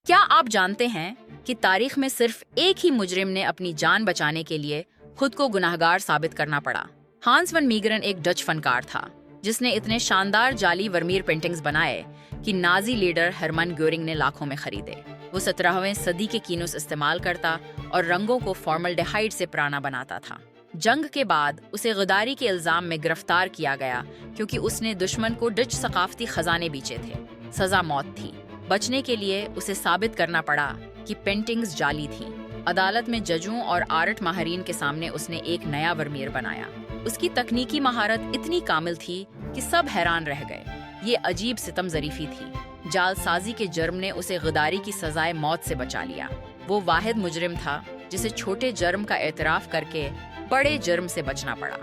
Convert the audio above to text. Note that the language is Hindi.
क्या आप जानते हैं कि तारीख में सिर्फ एक ही मुजरिम ने अपनी जान बचाने के लिए खुद को गुनाहगार साबित करना पड़ा। हांस वन मीगरन एक डच फनकार था जिसने इतने शानदार जाली वर्मीर पेंटिंग्स बनाए कि नाजी लीडर हरमन ग्योरिंग ने लाखों में खरीदे। वो 17वीं सदी के कीनूस इस्तेमाल करता और रंगों को फॉर्मल्डिहाइड से पुराना बनाता था। जंग के बाद उसे गद्दारी के इल्जाम में गिरफ्तार किया गया क्योंकि उसने दुश्मन को डच सकाफती खजाने बेचे थे। सजा मौत थी। बचने के लिए उसे साबित करना पड़ा कि पेंटिंग्स जाली थीं। अदालत में जजों और आर्ट माहिरीन के सामने उसने एक नया वर्मीर बनाया। उसकी तकनीकी महारत इतनी कामिल थी कि सब हैरान रह गए। ये अजीब सितम ज़रीफी थी। जालसाजी के जुर्म ने उसे गद्दारी की सजाए मौत से बचा लिया। वो वाहिद मुजरिम था जिसे छोटे जुर्म का एतराफ करके बड़े जुर्म से बचना पड़ा।